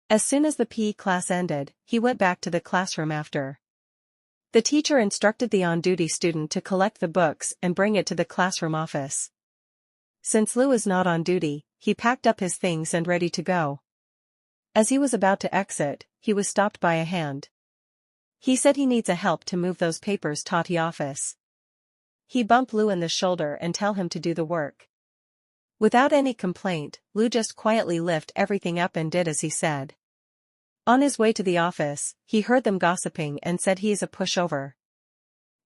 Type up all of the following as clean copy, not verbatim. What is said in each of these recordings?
As soon as the PE class ended, he went back to the classroom after. The teacher instructed the on-duty student to collect the books and bring it to the classroom office. Since Lou is not on duty, he packed up his things and ready to go. As he was about to exit, he was stopped by a hand. He said he needs a help to move those papers to the office. He bumped Lou in the shoulder and tell him to do the work. Without any complaint, Lou just quietly lifted everything up and did as he said. On his way to the office, he heard them gossiping and said he is a pushover.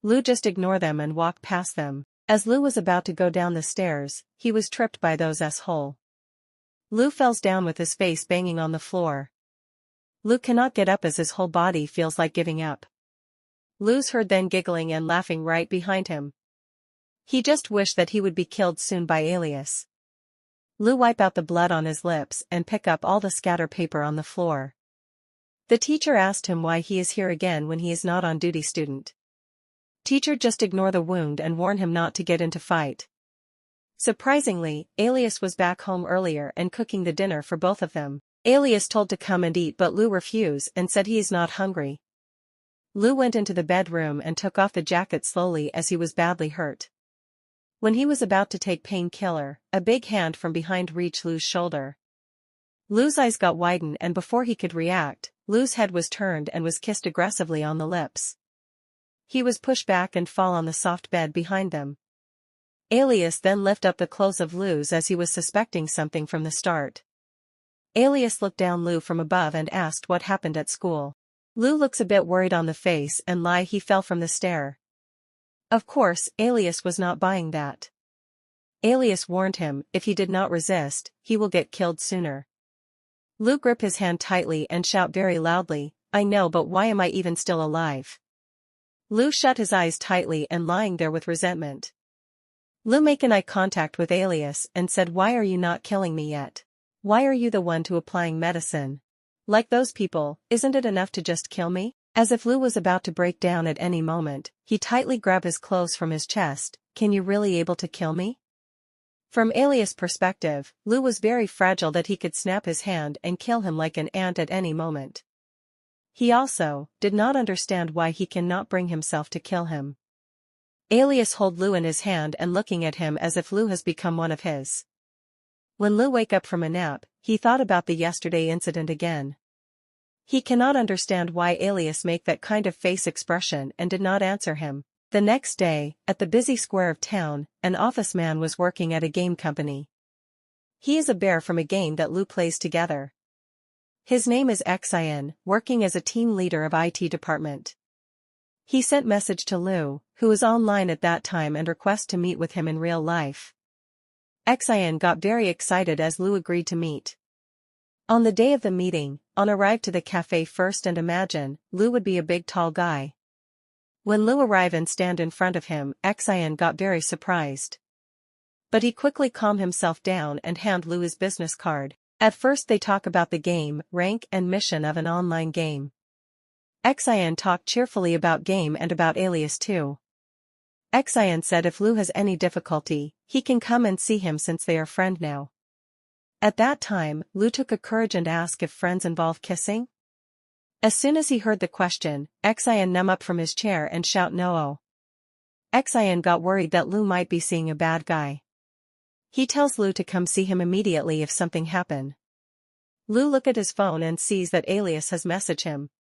Lou just ignored them and walked past them. As Lou was about to go down the stairs, he was tripped by those asshole. Lou falls down with his face banging on the floor. Lou cannot get up as his whole body feels like giving up. Lou's heard then giggling and laughing right behind him. He just wished that he would be killed soon by Alias. Lou wipe out the blood on his lips and pick up all the scatter paper on the floor. The teacher asked him why he is here again when he is not on duty student. Teacher just ignore the wound and warn him not to get into fight. Surprisingly, Alias was back home earlier and cooking the dinner for both of them. Alias told to come and eat but Lou refused and said he is not hungry. Lou went into the bedroom and took off the jacket slowly as he was badly hurt. When he was about to take painkiller, a big hand from behind reached Lou's shoulder. Lou's eyes got widened and before he could react, Lou's head was turned and was kissed aggressively on the lips. He was pushed back and fall on the soft bed behind them. Alias then lifted up the clothes of Lou's as he was suspecting something from the start. Alias looked down Lou from above and asked what happened at school. Lou looks a bit worried on the face and lie he fell from the stair. Of course, Alias was not buying that. Alias warned him, if he did not resist, he will get killed sooner. Lou grip his hand tightly and shout very loudly, I know but why am I even still alive? Lou shut his eyes tightly and lying there with resentment. Lou make an eye contact with Alias and said why are you not killing me yet? Why are you the one to applying medicine? Like those people, isn't it enough to just kill me? As if Lou was about to break down at any moment, he tightly grabbed his clothes from his chest, can you really able to kill me? From Alias' perspective, Lou was very fragile that he could snap his hand and kill him like an ant at any moment. He also did not understand why he cannot bring himself to kill him. Alias hold Lou in his hand and looking at him as if Lou has become one of his. When Lou wake up from a nap, he thought about the yesterday incident again. He cannot understand why Alias make that kind of face expression and did not answer him. The next day, at the busy square of town, an office man was working at a game company. He is a bear from a game that Lou plays together. His name is Xian, working as a team leader of IT department. He sent message to Lou, who was online at that time and request to meet with him in real life. Xian got very excited as Lou agreed to meet. On the day of the meeting, On arrived to the cafe first and imagine, Lou would be a big tall guy. When Lou arrived and stand in front of him, Xian got very surprised. But he quickly calmed himself down and handed Lou his business card. At first they talk about the game, rank and mission of an online game. Xian talked cheerfully about game and about Alias too. Xian said if Lou has any difficulty, he can come and see him since they are friend now. At that time, Lou took a courage and asked if friends involve kissing? As soon as he heard the question, Xian numb up from his chair and shout no. Xian got worried that Lou might be seeing a bad guy. He tells Lou to come see him immediately if something happen. Lou look at his phone and sees that Alias has messaged him.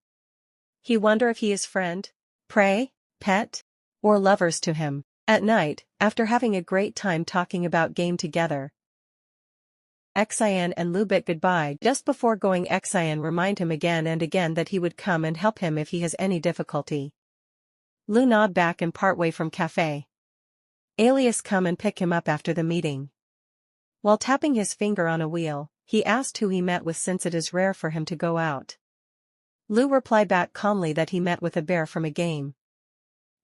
He wonder if he is friend, prey, pet, or lovers to him. At night, after having a great time talking about game together, Xian and Lou bid goodbye. Just before going, Xian remind him again and again that he would come and help him if he has any difficulty. Lou nod back and part way from cafe. Alias come and pick him up after the meeting. While tapping his finger on a wheel, he asked who he met with since it is rare for him to go out. Lou replied back calmly that he met with a bear from a game.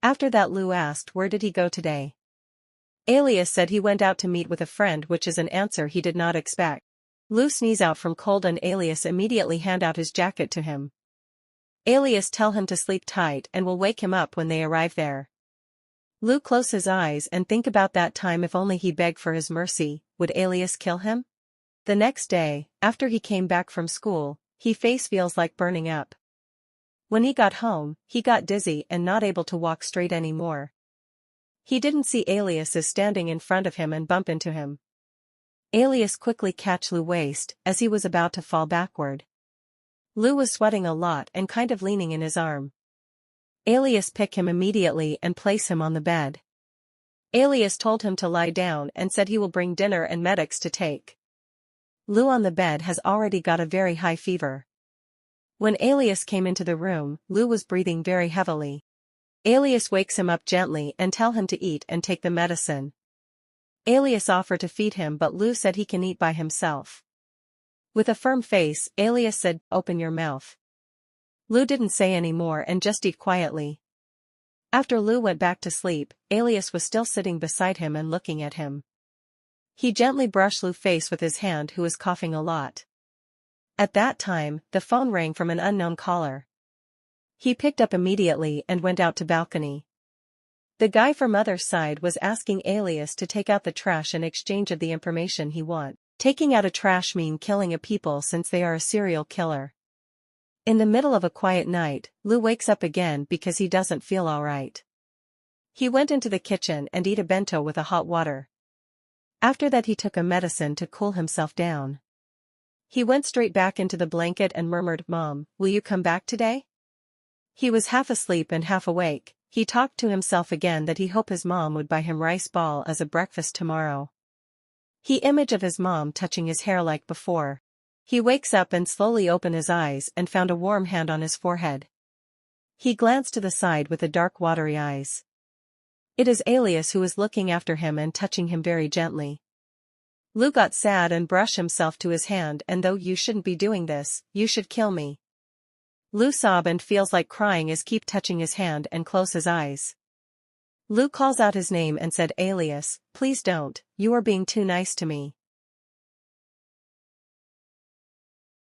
After that Lou asked where did he go today. Alias said he went out to meet with a friend, which is an answer he did not expect. Lou sneeze out from cold and Alias immediately hand out his jacket to him. Alias tell him to sleep tight and will wake him up when they arrive there. Lou close his eyes and think about that time if only he begged for his mercy, would Alias kill him? The next day, after he came back from school, His face feels like burning up. When he got home, he got dizzy and not able to walk straight anymore. He didn't see Alias is standing in front of him and bump into him. Alias quickly catch Lou's waist as he was about to fall backward. Lou was sweating a lot and kind of leaning in his arm. Alias pick him immediately and place him on the bed. Alias told him to lie down and said he will bring dinner and medics to take. Lou on the bed has already got a very high fever. When Alias came into the room, Lou was breathing very heavily. Alias wakes him up gently and tell him to eat and take the medicine. Alias offered to feed him but Lou said he can eat by himself. With a firm face, Alias said, "Open your mouth." Lou didn't say any more and just eat quietly. After Lou went back to sleep, Alias was still sitting beside him and looking at him. He gently brushed Lou's face with his hand who was coughing a lot. At that time, the phone rang from an unknown caller. He picked up immediately and went out to balcony. The guy from other side was asking Alias to take out the trash in exchange of the information he want. Taking out a trash mean killing a people since they are a serial killer. In the middle of a quiet night, Lou wakes up again because he doesn't feel alright. He went into the kitchen and ate a bento with a hot water. After that he took a medicine to cool himself down. He went straight back into the blanket and murmured, "Mom, will you come back today?" He was half asleep and half awake. He talked to himself again that he hoped his mom would buy him rice ball as a breakfast tomorrow. He image of his mom touching his hair like before. He wakes up and slowly opened his eyes and found a warm hand on his forehead. He glanced to the side with the dark watery eyes. It is Alias who is looking after him and touching him very gently. Lou got sad and brushed himself to his hand and though you shouldn't be doing this, you should kill me. Lou sob and feels like crying as keep touching his hand and close his eyes. Lou calls out his name and said, "Alias, please don't, you are being too nice to me."